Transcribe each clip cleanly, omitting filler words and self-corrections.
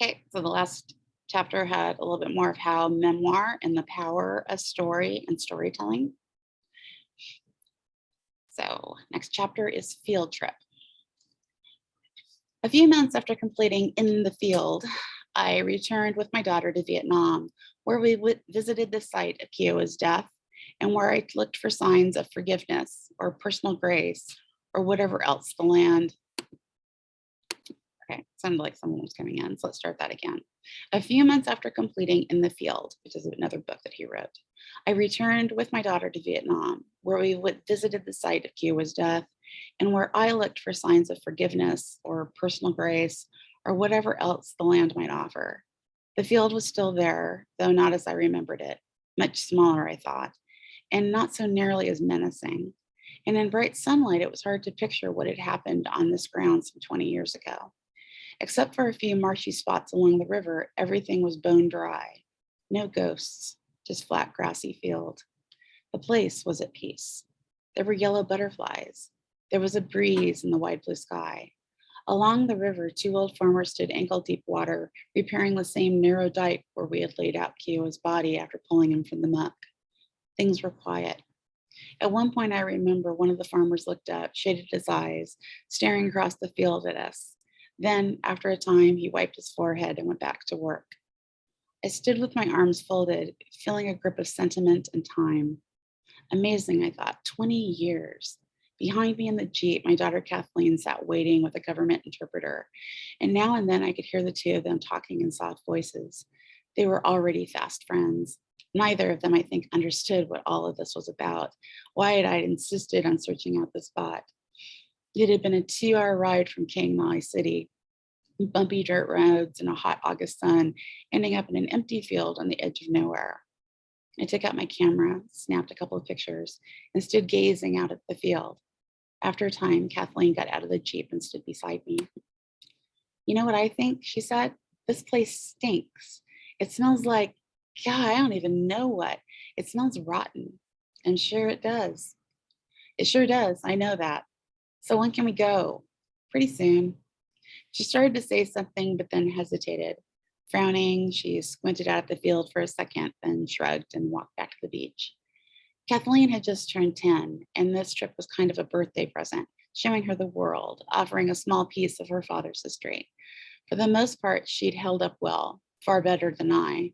Okay, so the last chapter had a little bit more of how memoir and the power of story and storytelling. So next chapter is field trip. A few months after completing In the Field, I returned with my daughter to Vietnam, where we visited the site of Kiowa's death and where I looked for signs of forgiveness or personal grace or whatever else the land. Okay, sounded like someone was coming in, so let's start that again. A few months after completing In the Field, which is another book that he wrote, I returned with my daughter to Vietnam, where we visited the site of Kiowa's death and where I looked for signs of forgiveness or personal grace or whatever else the land might offer. The field was still there, though not as I remembered it, much smaller, I thought, and not so nearly as menacing. And in bright sunlight, it was hard to picture what had happened on this ground some 20 years ago. Except for a few marshy spots along the river, everything was bone dry. No ghosts, just flat grassy field. The place was at peace. There were yellow butterflies. There was a breeze in the wide blue sky. Along the river, two old farmers stood ankle-deep water, repairing the same narrow dike where we had laid out Kiowa's body after pulling him from the muck. Things were quiet. At one point, I remember one of the farmers looked up, shaded his eyes, staring across the field at us. Then, after a time, he wiped his forehead and went back to work. I stood with my arms folded, feeling a grip of sentiment and time. Amazing, I thought, 20 years. Behind me in the Jeep, my daughter Kathleen sat waiting with a government interpreter, and now and then I could hear the two of them talking in soft voices. They were already fast friends. Neither of them, I think, understood what all of this was about, why had I insisted on searching out the spot. It had been a 2-hour ride from Chiang Mai City, bumpy dirt roads in a hot August sun, ending up in an empty field on the edge of nowhere. I took out my camera, snapped a couple of pictures, and stood gazing out at the field. After a time, Kathleen got out of the Jeep and stood beside me. You know what I think? She said. This place stinks. It smells like, God, I don't even know what. It smells rotten. And sure it does. It sure does. I know that. So when can we go? Pretty soon. She started to say something, but then hesitated. Frowning, she squinted out at the field for a second, then shrugged and walked back to the beach. Kathleen had just turned 10, and this trip was kind of a birthday present, showing her the world, offering a small piece of her father's history. For the most part, she'd held up well, far better than I.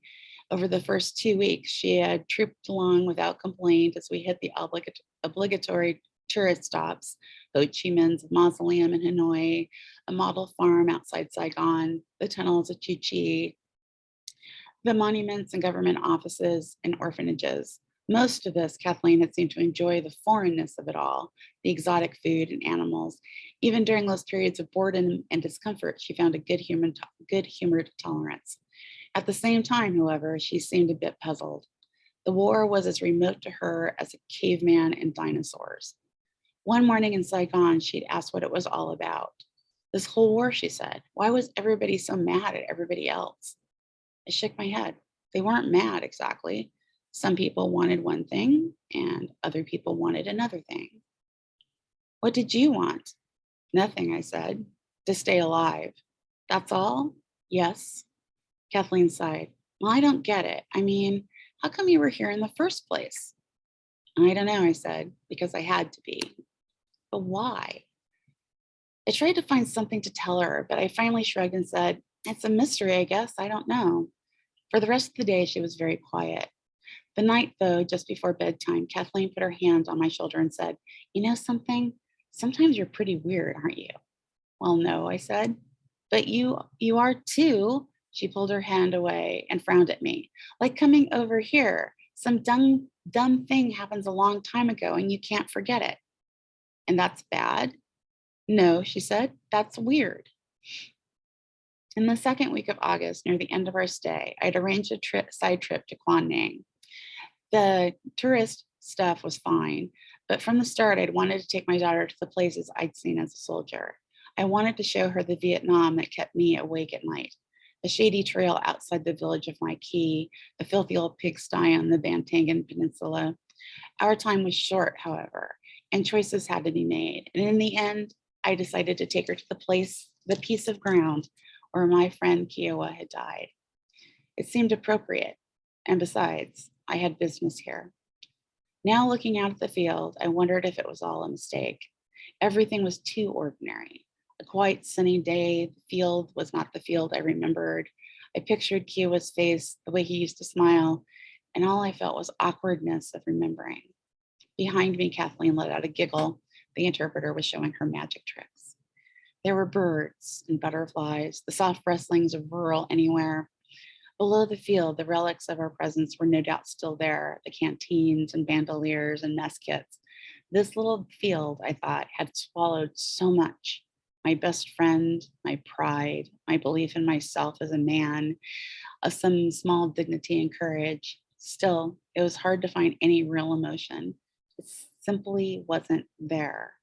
Over the first 2 weeks, she had trooped along without complaint as we hit the obligatory tourist stops, Ho Chi Minh's mausoleum in Hanoi, a model farm outside Saigon, the tunnels of Chi Chi, the monuments and government offices and orphanages. Most of this, Kathleen had seemed to enjoy the foreignness of it all, the exotic food and animals. Even during those periods of boredom and discomfort, she found a good-humored tolerance. At the same time, however, she seemed a bit puzzled. The war was as remote to her as a caveman and dinosaurs. One morning in Saigon, she'd asked what it was all about. This whole war, she said. Why was everybody so mad at everybody else? I shook my head. They weren't mad exactly. Some people wanted one thing and other people wanted another thing. What did you want? Nothing, I said. To stay alive. That's all? Yes. Kathleen sighed. Well, I don't get it. I mean, how come you were here in the first place? I don't know, I said, because I had to be. But why? I tried to find something to tell her, but I finally shrugged and said, it's a mystery, I guess. I don't know. For the rest of the day, she was very quiet. The night, though, just before bedtime, Kathleen put her hand on my shoulder and said, you know something? Sometimes you're pretty weird, aren't you? Well, no, I said. But you are too. She pulled her hand away and frowned at me. Like coming over here. Some dumb thing happens a long time ago and you can't forget it. And that's bad? No, she said. That's weird. In the second week of August, near the end of our stay, I'd arranged a side trip to Quang Ninh. The tourist stuff was fine, but from the start, I'd wanted to take my daughter to the places I'd seen as a soldier. I wanted to show her the Vietnam that kept me awake at night. The shady trail outside the village of Mai Key, the filthy old pigsty on the Ban Tangan Peninsula. Our time was short, however, and choices had to be made. And in the end, I decided to take her to the piece of ground where my friend Kiowa had died. It seemed appropriate, and besides, I had business here. Now, looking out at the field, I wondered if it was all a mistake. Everything was too ordinary. A quiet sunny day, the field was not the field I remembered. I pictured Kiowa's face, the way he used to smile, and all I felt was awkwardness of remembering. Behind me, Kathleen let out a giggle. The interpreter was showing her magic tricks. There were birds and butterflies, the soft rustlings of rural anywhere. Below the field, the relics of our presence were no doubt still there, the canteens and bandoliers and mess kits. This little field, I thought, had swallowed so much. My best friend, my pride, my belief in myself as a man, some small dignity and courage. Still, it was hard to find any real emotion. It simply wasn't there.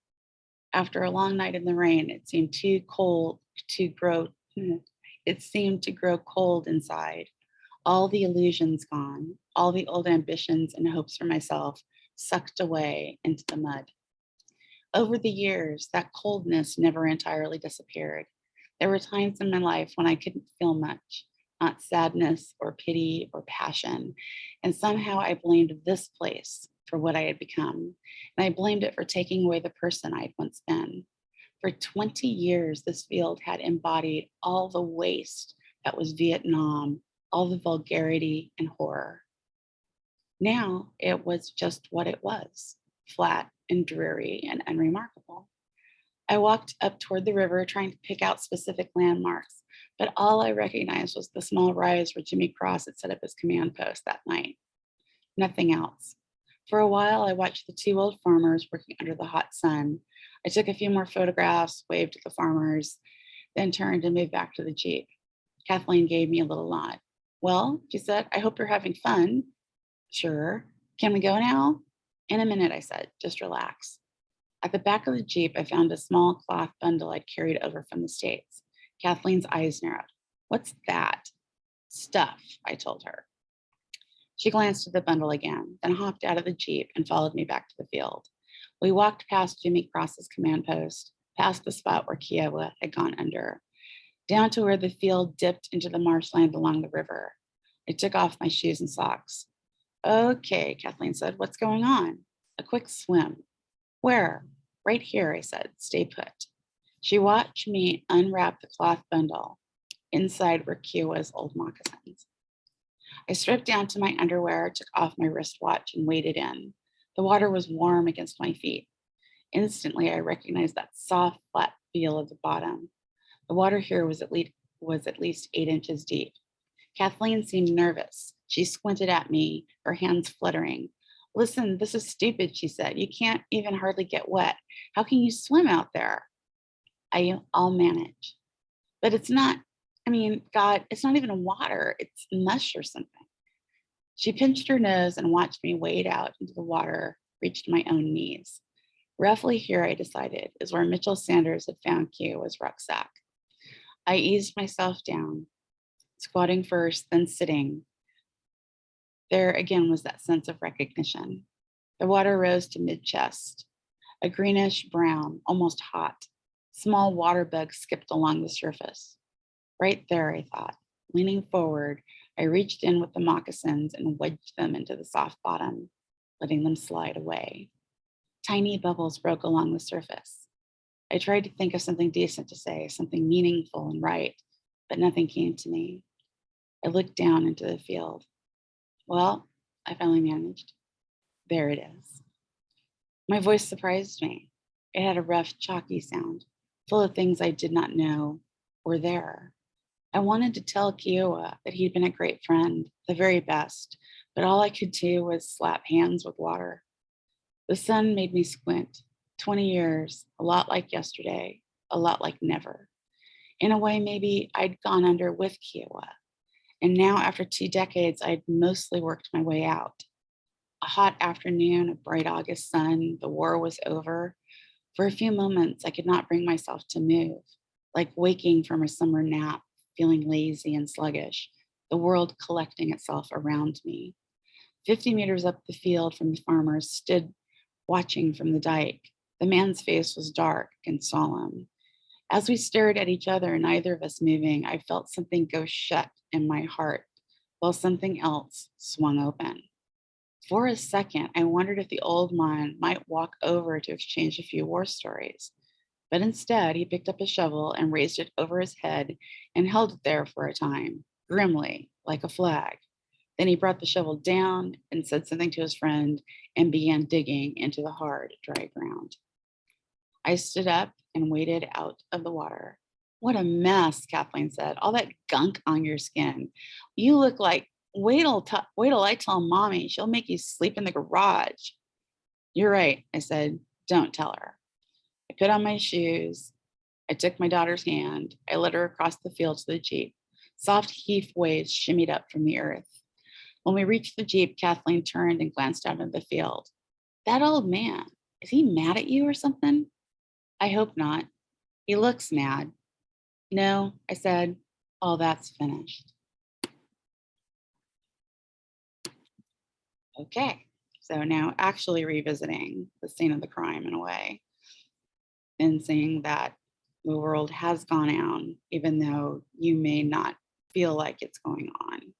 After a long night in the rain, it seemed too cold to grow. It seemed to grow cold inside. All the illusions gone, all the old ambitions and hopes for myself sucked away into the mud. Over the years, that coldness never entirely disappeared. There were times in my life when I couldn't feel much, not sadness or pity or passion. And somehow I blamed this place for what I had become. And I blamed it for taking away the person I'd once been. For 20 years, this field had embodied all the waste that was Vietnam, all the vulgarity and horror. Now it was just what it was, flat and dreary and unremarkable. I walked up toward the river trying to pick out specific landmarks, but all I recognized was the small rise where Jimmy Cross had set up his command post that night. Nothing else. For a while, I watched the two old farmers working under the hot sun. I took a few more photographs, waved at the farmers, then turned and moved back to the Jeep. Kathleen gave me a little nod. Well, she said, I hope you're having fun. Sure. Can we go now? In a minute, I said, just relax. At the back of the Jeep, I found a small cloth bundle I'd carried over from the States. Kathleen's eyes narrowed. What's that? Stuff, I told her. She glanced at the bundle again, then hopped out of the Jeep and followed me back to the field. We walked past Jimmy Cross's command post, past the spot where Kiowa had gone under, down to where the field dipped into the marshland along the river. I took off my shoes and socks. Okay, Kathleen said, what's going on? A quick swim. Where? Right here, I said, stay put. She watched me unwrap the cloth bundle. Inside were Kiowa's old moccasins. I stripped down to my underwear, took off my wristwatch, and waded in. The water was warm against my feet. Instantly, I recognized that soft, flat feel at the bottom. The water here was at least 8 inches deep. Kathleen seemed nervous. She squinted at me, her hands fluttering. Listen, this is stupid, she said. You can't even hardly get wet. How can you swim out there? I'll manage. But it's not, God, it's not even water. It's mush or something. She pinched her nose and watched me wade out into the water, reached my own knees. Roughly here, I decided, is where Mitchell Sanders had found Kiowa's rucksack. I eased myself down, squatting first, then sitting. There again was that sense of recognition. The water rose to mid-chest, a greenish brown, almost hot. Small water bugs skipped along the surface. Right there, I thought. Leaning forward, I reached in with the moccasins and wedged them into the soft bottom, letting them slide away. Tiny bubbles broke along the surface. I tried to think of something decent to say, something meaningful and right, but nothing came to me. I looked down into the field. Well, I finally managed. There it is. My voice surprised me. It had a rough, chalky sound, full of things I did not know were there. I wanted to tell Kiowa that he'd been a great friend, the very best, but all I could do was slap hands with water. The sun made me squint. 20 years, a lot like yesterday, a lot like never. In a way, maybe I'd gone under with Kiowa. And now, after 2 decades, I'd mostly worked my way out. A hot afternoon, a bright August sun, the war was over. For a few moments, I could not bring myself to move, like waking from a summer nap, feeling lazy and sluggish, the world collecting itself around me. 50 meters up the field from the farmers stood watching from the dike. The man's face was dark and solemn. As we stared at each other, neither of us moving, I felt something go shut in my heart while something else swung open. For a second, I wondered if the old man might walk over to exchange a few war stories. But instead, he picked up a shovel and raised it over his head and held it there for a time, grimly, like a flag. Then he brought the shovel down and said something to his friend and began digging into the hard, dry ground. I stood up and waded out of the water. What a mess, Kathleen said. All that gunk on your skin. You look like, wait till I tell mommy. She'll make you sleep in the garage. You're right, I said. Don't tell her. I put on my shoes. I took my daughter's hand. I led her across the field to the Jeep. Soft heath waves shimmied up from the earth. When we reached the Jeep, Kathleen turned and glanced out into the field. That old man, is he mad at you or something? I hope not. He looks mad. No, I said. All that's finished. Okay, so now actually revisiting the scene of the crime in a way and seeing that the world has gone on, even though you may not feel like it's going on.